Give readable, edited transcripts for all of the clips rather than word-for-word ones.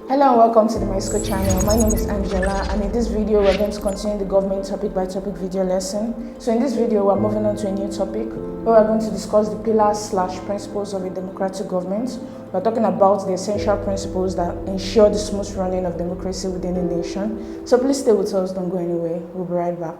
Hello and welcome to the My School channel. My name is Angela, and in this video we're going to continue the government topic by topic video lesson. So in this video we're moving on to a new topic where we're going to discuss the pillars/principles of a democratic government. We're talking about the essential principles that ensure the smooth running of democracy within a nation. So please stay with us, don't go anywhere. We'll be right back.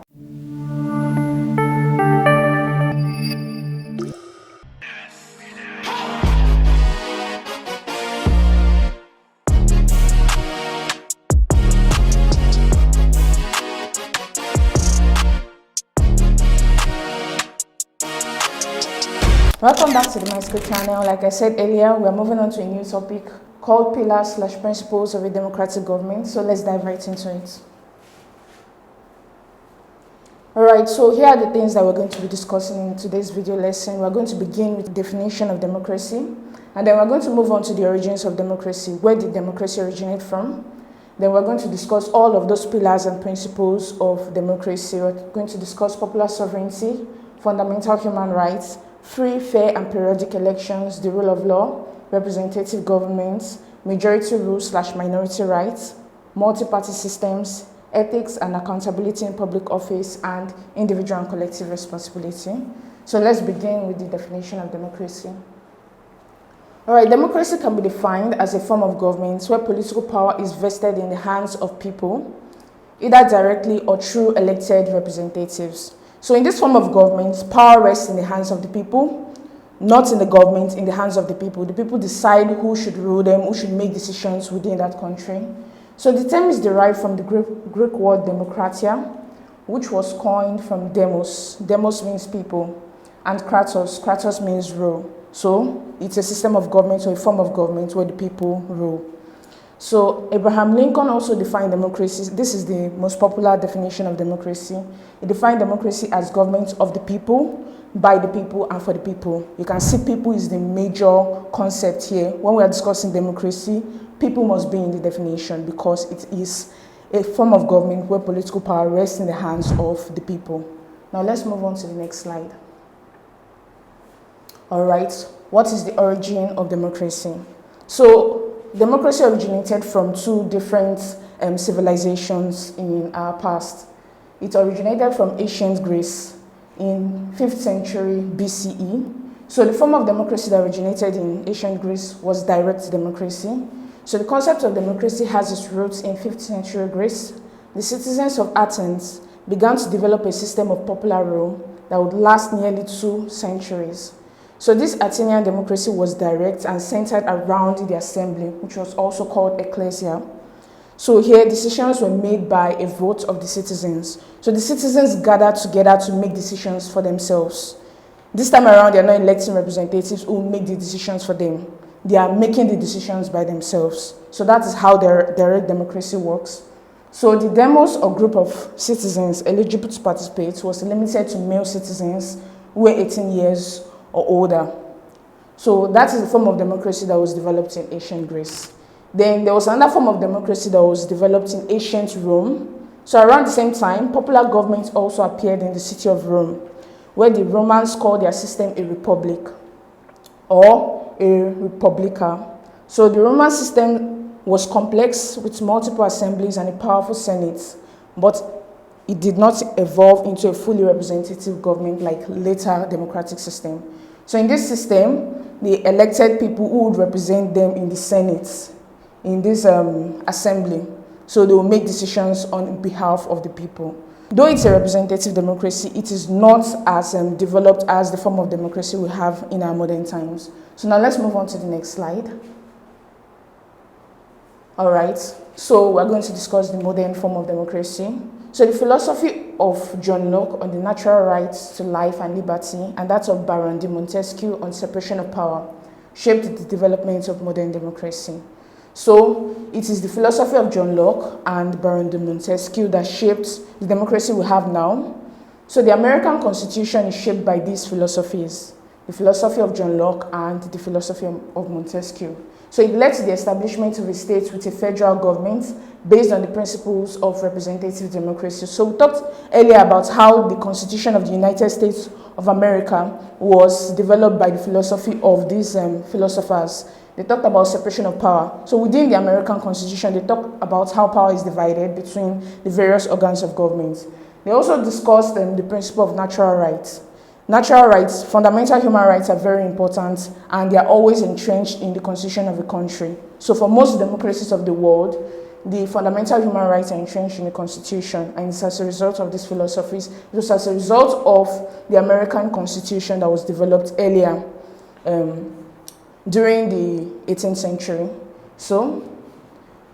Welcome back to the My School channel. Like I said earlier, we are moving on to a new topic called pillars/principles of a democratic government. So let's dive right into it. Alright, so here are the things that we're going to be discussing in today's video lesson. We're going to begin with the definition of democracy, and then we're going to move on to the origins of democracy. Where did democracy originate from? Then we're going to discuss all of those pillars and principles of democracy. We're going to discuss popular sovereignty, fundamental human rights, free, fair, and periodic elections, the rule of law, representative governments, majority rule/minority rights, multi-party systems, ethics and accountability in public office, and individual and collective responsibility. So let's begin with the definition of democracy. Alright, democracy can be defined as a form of government where political power is vested in the hands of people, either directly or through elected representatives. So in this form of government, power rests in the hands of the people, not in the government, in the hands of the people. The people decide who should rule them, who should make decisions within that country. So the term is derived from the Greek word demokratia, which was coined from demos. Demos means people, and kratos. Kratos means rule. So it's a system of government or a form of government where the people rule. So Abraham Lincoln also defined democracy. This is the most popular definition of democracy. He defined democracy as government of the people, by the people, and for the people. You can see people is the major concept here. When we are discussing democracy, people must be in the definition because it is a form of government where political power rests in the hands of the people. Now let's move on to the next slide. All right, what is the origin of democracy? So democracy originated from two different civilizations in our past. It originated from ancient Greece in 5th century BCE. So the form of democracy that originated in ancient Greece was direct democracy. So the concept of democracy has its roots in 5th century Greece. The citizens of Athens began to develop a system of popular rule that would last nearly 2 centuries. So this Athenian democracy was direct and centered around the assembly, which was also called ecclesia. So here decisions were made by a vote of the citizens. So the citizens gathered together to make decisions for themselves. This time around, they are not electing representatives who make the decisions for them. They are making the decisions by themselves. So that is how direct democracy works. So the demos or group of citizens eligible to participate was limited to male citizens who were 18 years or older. So that is the form of democracy that was developed in ancient Greece. Then there was another form of democracy that was developed in ancient Rome. So around the same time, popular government also appeared in the city of Rome, where the Romans called their system a republic or a republica. So the Roman system was complex with multiple assemblies and a powerful senate, but it did not evolve into a fully representative government like later democratic system. So in this system, they elected people who would represent them in the Senate, in this assembly. So they will make decisions on behalf of the people. Though it's a representative democracy, it is not as developed as the form of democracy we have in our modern times. So now let's move on to the next slide. All right, so we're going to discuss the modern form of democracy. So the philosophy of John Locke on the natural rights to life and liberty, and that of Baron de Montesquieu on separation of power, shaped the development of modern democracy. So it is the philosophy of John Locke and Baron de Montesquieu that shaped the democracy we have now. So the American Constitution is shaped by these philosophies, the philosophy of John Locke and the philosophy of Montesquieu. So it led to the establishment of a state with a federal government based on the principles of representative democracy. So we talked earlier about how the Constitution of the United States of America was developed by the philosophy of these philosophers, They talked about separation of power. So within the American Constitution, they talk about how power is divided between the various organs of government. They also discussed the principle of natural rights. Natural rights, fundamental human rights are very important, and they are always entrenched in the constitution of a country. So for most democracies of the world, the fundamental human rights are entrenched in the constitution, and it's as a result of these philosophies. It was as a result of the American Constitution that was developed earlier during the 18th century. So,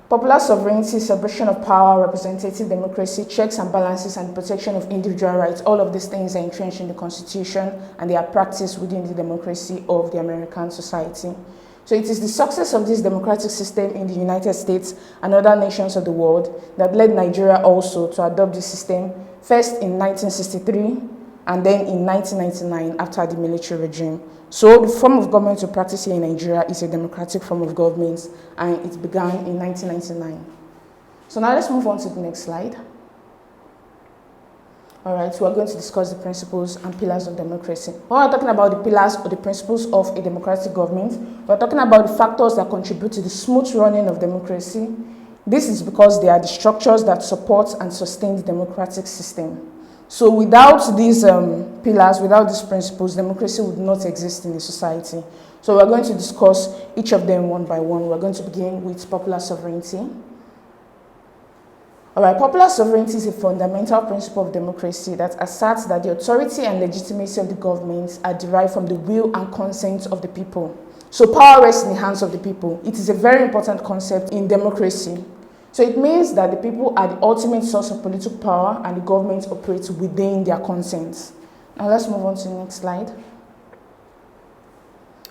popular sovereignty, separation of power, representative democracy, checks and balances, and protection of individual rights, all of these things are entrenched in the Constitution, and they are practiced within the democracy of the American society. So it is the success of this democratic system in the United States and other nations of the world that led Nigeria also to adopt this system, first in 1963 and then in 1999 after the military regime. So the form of government to practice here in Nigeria is a democratic form of government, and it began in 1999. So now let's move on to the next slide. All right, so we're going to discuss the principles and pillars of democracy. When we're talking about the pillars or the principles of a democratic government, we're talking about the factors that contribute to the smooth running of democracy. This is because they are the structures that support and sustain the democratic system. So without these pillars, without these principles, democracy would not exist in a society. So we're going to discuss each of them one by one. We're going to begin with popular sovereignty. All right, popular sovereignty is a fundamental principle of democracy that asserts that the authority and legitimacy of the government are derived from the will and consent of the people. So power rests in the hands of the people. It is a very important concept in democracy. So it means that the people are the ultimate source of political power, and the government operates within their consent. Now let's move on to the next slide.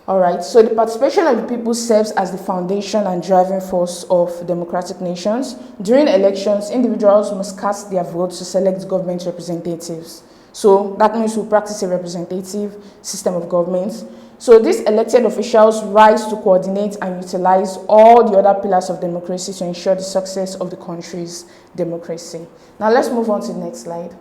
All right, so the participation of the people serves as the foundation and driving force of democratic nations. During elections, individuals must cast their votes to select government representatives. So that means we practice a representative system of government. So these elected officials rise to coordinate and utilize all the other pillars of democracy to ensure the success of the country's democracy. Now let's move on to the next slide.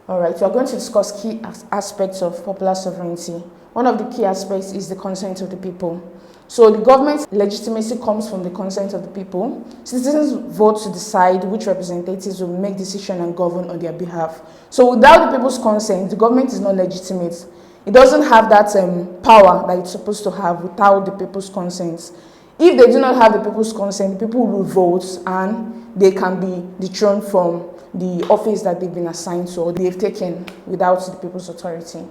All right, we are going to discuss key aspects of popular sovereignty. One of the key aspects is the consent of the people. So the government's legitimacy comes from the consent of the people. Citizens vote to decide which representatives will make decisions and govern on their behalf. So without the people's consent, the government is not legitimate. It doesn't have that power that it's supposed to have without the people's consent. If they do not have the people's consent, the people will vote and they can be dethroned from the office that they've been assigned to or they've taken without the people's authority.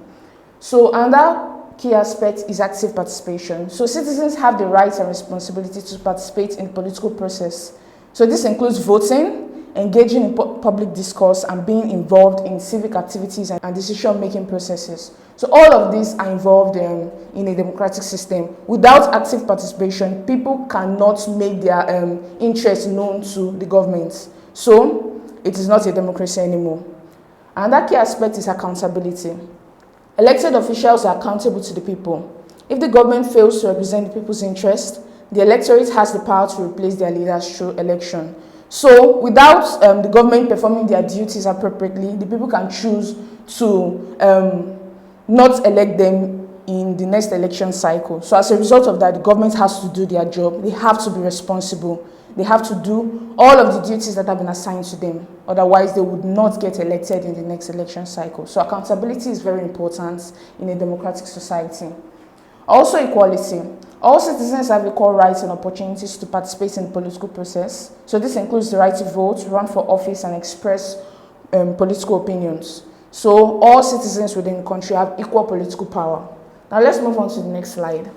So another key aspect is active participation. So citizens have the rights and responsibility to participate in the political process. So this includes voting, engaging in public discourse, and being involved in civic activities and decision-making processes. So all of these are involved in a democratic system. Without active participation, people cannot make their interests known to the government. So it is not a democracy anymore. Another key aspect is accountability. Elected officials are accountable to the people. If the government fails to represent the people's interest, the electorate has the power to replace their leaders through election. So without the government performing their duties appropriately, the people can choose to not elect them in the next election cycle. So as a result of that, the government has to do their job. They have to be responsible. They have to do all of the duties that have been assigned to them. Otherwise, they would not get elected in the next election cycle. So accountability is very important in a democratic society. Also equality. All citizens have equal rights and opportunities to participate in the political process. So this includes the right to vote, run for office, and express political opinions. So all citizens within the country have equal political power. Now let's move on to the next slide.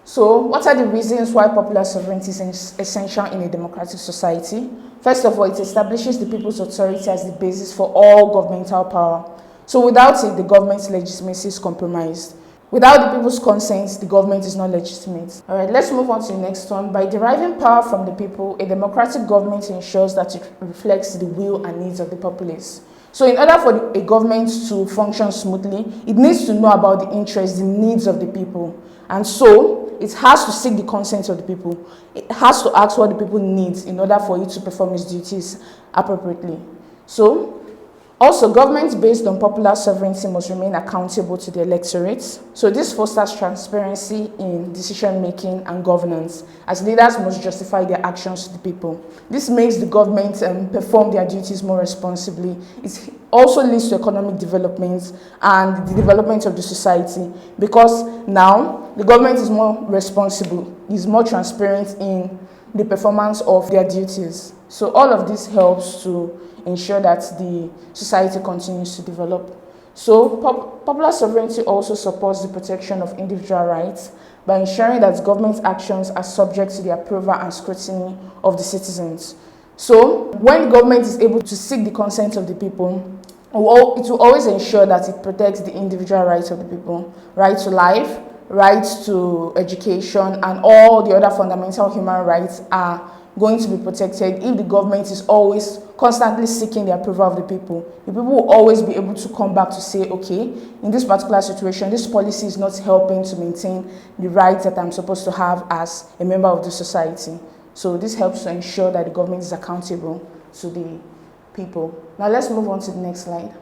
So what are the reasons why popular sovereignty is essential in a democratic society? First of all, it establishes the people's authority as the basis for all governmental power. So without it, the government's legitimacy is compromised. Without the people's consent, the government is not legitimate. All right, let's move on to the next one. By deriving power from the people, a democratic government ensures that it reflects the will and needs of the populace. So in order for a government to function smoothly, it needs to know about the interests, the needs of the people. And so it has to seek the consent of the people. It has to ask what the people need in order for it to perform its duties appropriately. So Also, governments based on popular sovereignty must remain accountable to the electorate. So this fosters transparency in decision-making and governance, as leaders must justify their actions to the people. This makes the government perform their duties more responsibly. It also leads to economic development and the development of the society, because now the government is more responsible, is more transparent in the performance of their duties. So all of this helps to ensure that the society continues to develop. So popular sovereignty also supports the protection of individual rights by ensuring that government actions are subject to the approval and scrutiny of the citizens. So when the government is able to seek the consent of the people, it will always ensure that it protects the individual rights of the people, right to life, rights to education, and all the other fundamental human rights are going to be protected if the government is always constantly seeking the approval of the people. The people will always be able to come back to say, okay, in this particular situation, this policy is not helping to maintain the rights that I'm supposed to have as a member of the society. So this helps to ensure that the government is accountable to the people. Now let's move on to the next slide.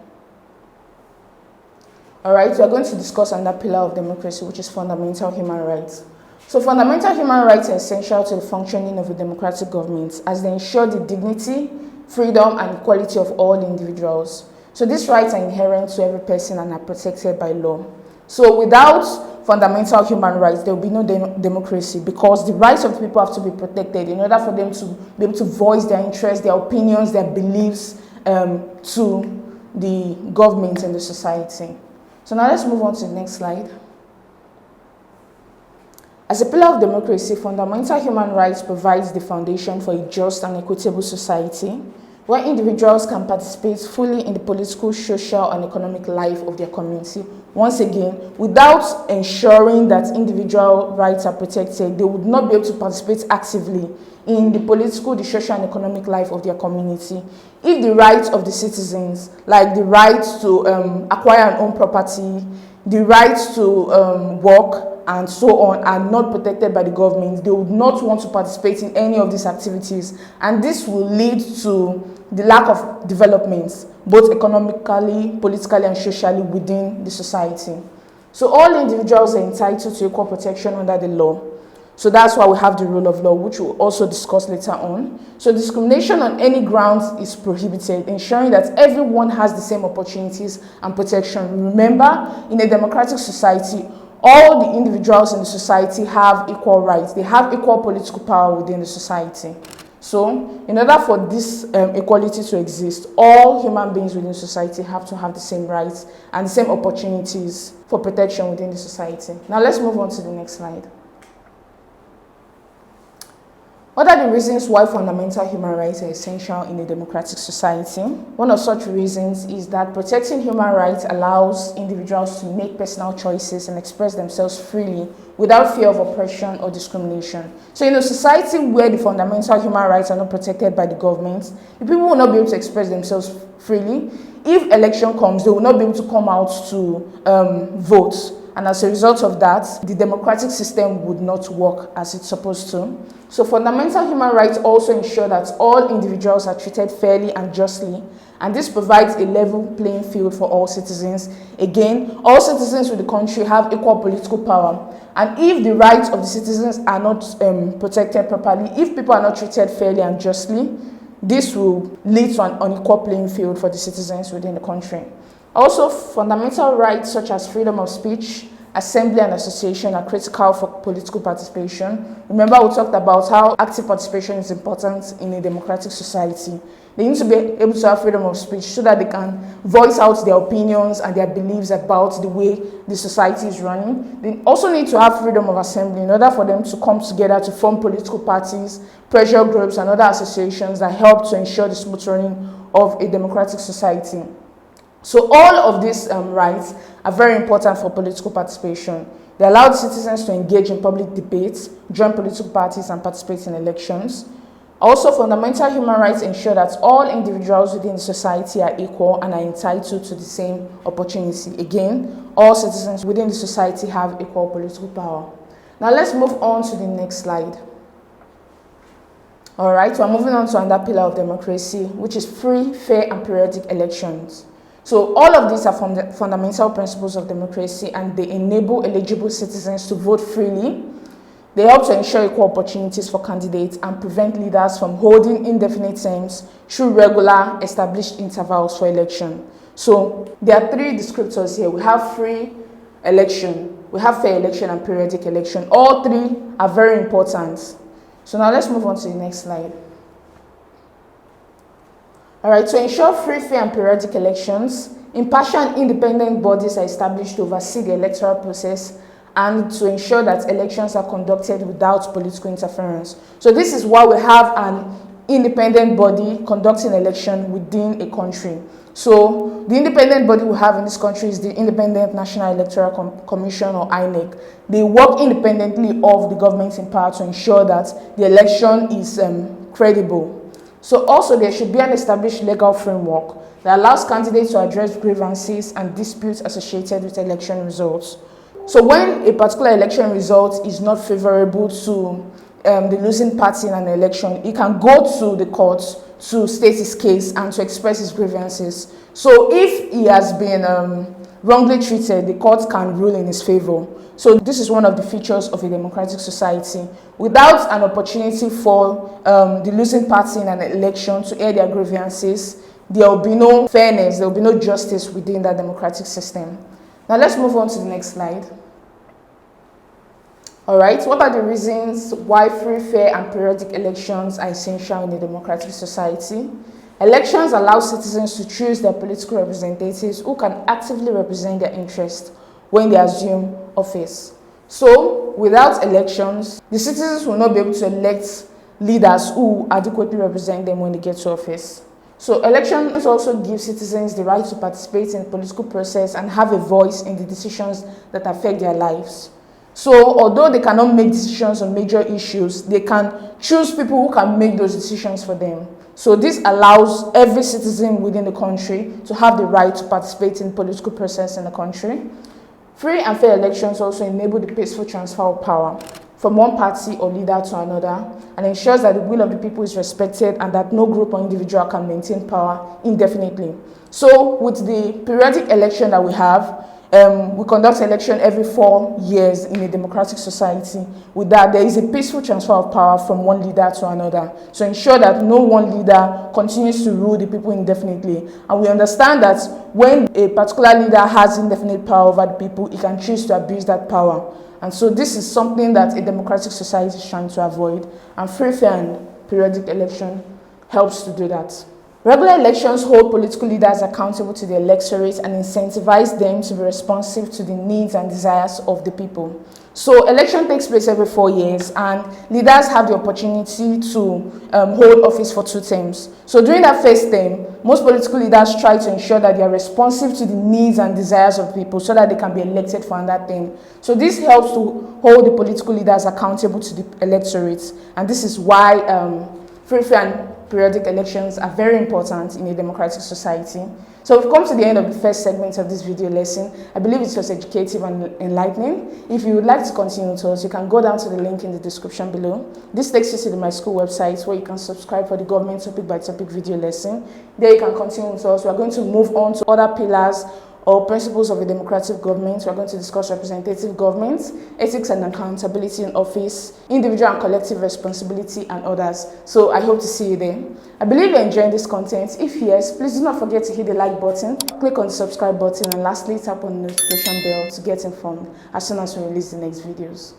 All right, we are going to discuss another pillar of democracy, which is fundamental human rights. So fundamental human rights are essential to the functioning of a democratic government, as they ensure the dignity, freedom, and equality of all individuals. So these rights are inherent to every person and are protected by law. So without fundamental human rights, there will be no democracy, because the rights of people have to be protected in order for them to be able to voice their interests, their opinions, their beliefs to the government and the society. So now let's move on to the next slide. As a pillar of democracy, fundamental human rights provides the foundation for a just and equitable society where individuals can participate fully in the political, social, and economic life of their community. Once again, without ensuring that individual rights are protected, they would not be able to participate actively in the political, the social, and economic life of their community. If the rights of the citizens, like the right to acquire and own property, the right to work, and so on, are not protected by the government, they would not want to participate in any of these activities, and this will lead to the lack of development, both economically, politically, and socially within the society. So all individuals are entitled to equal protection under the law. So that's why we have the rule of law, which we'll also discuss later on. So discrimination on any grounds is prohibited, ensuring that everyone has the same opportunities and protection. Remember, in a democratic society, all the individuals in the society have equal rights. They have equal political power within the society. So, in order for this equality to exist, all human beings within society have to have the same rights and the same opportunities for protection within the society. Now, let's move on to the next slide. What are the reasons why fundamental human rights are essential in a democratic society? One of such reasons is that protecting human rights allows individuals to make personal choices and express themselves freely without fear of oppression or discrimination. So in a society where the fundamental human rights are not protected by the government, the people will not be able to express themselves freely. If election comes, they will not be able to come out to vote. And as a result of that, the democratic system would not work as it's supposed to. So fundamental human rights also ensure that all individuals are treated fairly and justly, and this provides a level playing field for all citizens. Again, all citizens of the country have equal political power, and if the rights of the citizens are not protected properly, if people are not treated fairly and justly, this will lead to an unequal playing field for the citizens within the country. Also, fundamental rights such as freedom of speech, assembly, and association are critical for political participation. Remember, we talked about how active participation is important in a democratic society. They need to be able to have freedom of speech so that they can voice out their opinions and their beliefs about the way the society is running. They also need to have freedom of assembly in order for them to come together to form political parties, pressure groups, and other associations that help to ensure the smooth running of a democratic society. So all of these rights are very important for political participation. They allow the citizens to engage in public debates, join political parties, and participate in elections. Also, fundamental human rights ensure that all individuals within the society are equal and are entitled to the same opportunity. Again, all citizens within the society have equal political power. Now let's move on to the next slide. All right, we're moving on to another pillar of democracy, which is free, fair, and periodic elections. So all of these are from the fundamental principles of democracy, and they enable eligible citizens to vote freely. They help to ensure equal opportunities for candidates and prevent leaders from holding indefinite terms through regular, established intervals for election. So there are three descriptors here. We have free election, we have fair election, and periodic election. All three are very important. So now let's move on to the next slide. All right, to ensure free, fair, and periodic elections, impartial and independent bodies are established to oversee the electoral process and to ensure that elections are conducted without political interference. So this is why we have an independent body conducting election within a country. So the independent body we have in this country is the Independent National Electoral Commission, or INEC. They work independently of the government in power to ensure that the election is credible. So also there should be an established legal framework that allows candidates to address grievances and disputes associated with election results. So when a particular election result is not favorable to the losing party in an election, he can go to the courts to state his case and to express his grievances. So if he has been wrongly treated, the court can rule in his favor. So this is one of the features of a democratic society. Without an opportunity for the losing party in an election to air their grievances, there will be no fairness, there will be no justice within that democratic system. Now let's move on to the next slide. All right, what are the reasons why free, fair, and periodic elections are essential in a democratic society? Elections allow citizens to choose their political representatives who can actively represent their interests when they assume office. So, without elections, the citizens will not be able to elect leaders who adequately represent them when they get to office. So, elections also give citizens the right to participate in the political process and have a voice in the decisions that affect their lives. So, although they cannot make decisions on major issues, they can choose people who can make those decisions for them. So, this allows every citizen within the country to have the right to participate in the political process in the country. Free and fair elections also enable the peaceful transfer of power from one party or leader to another, and ensures that the will of the people is respected and that no group or individual can maintain power indefinitely. So, with the periodic election that we have, we conduct election every 4 years in a democratic society. With that, there is a peaceful transfer of power from one leader to another. So ensure that no one leader continues to rule the people indefinitely. And we understand that when a particular leader has indefinite power over the people, he can choose to abuse that power. And so this is something that a democratic society is trying to avoid. And free, fair, and periodic election helps to do that. Regular elections hold political leaders accountable to the electorate and incentivize them to be responsive to the needs and desires of the people. So election takes place every 4 years, and leaders have the opportunity to hold office for 2 terms. So during that first term, most political leaders try to ensure that they are responsive to the needs and desires of people so that they can be elected for another term. So this helps to hold the political leaders accountable to the electorate, and this is why free, fair, and periodic elections are very important in a democratic society. So we've come to the end of the first segment of this video lesson. I believe it was educative and enlightening. If you would like to continue with us, you can go down to the link in the description below. This takes you to the My School website where you can subscribe for the government topic by topic video lesson. There you can continue with us. We're going to move on to other pillars or principles of a democratic government. We're going to discuss representative government, ethics and accountability in office, individual and collective responsibility, and others. So I hope to see you there. I believe you're enjoying this content. If yes, please do not forget to hit the like button, click on the subscribe button, and lastly tap on the notification bell to get informed as soon as we release the next videos.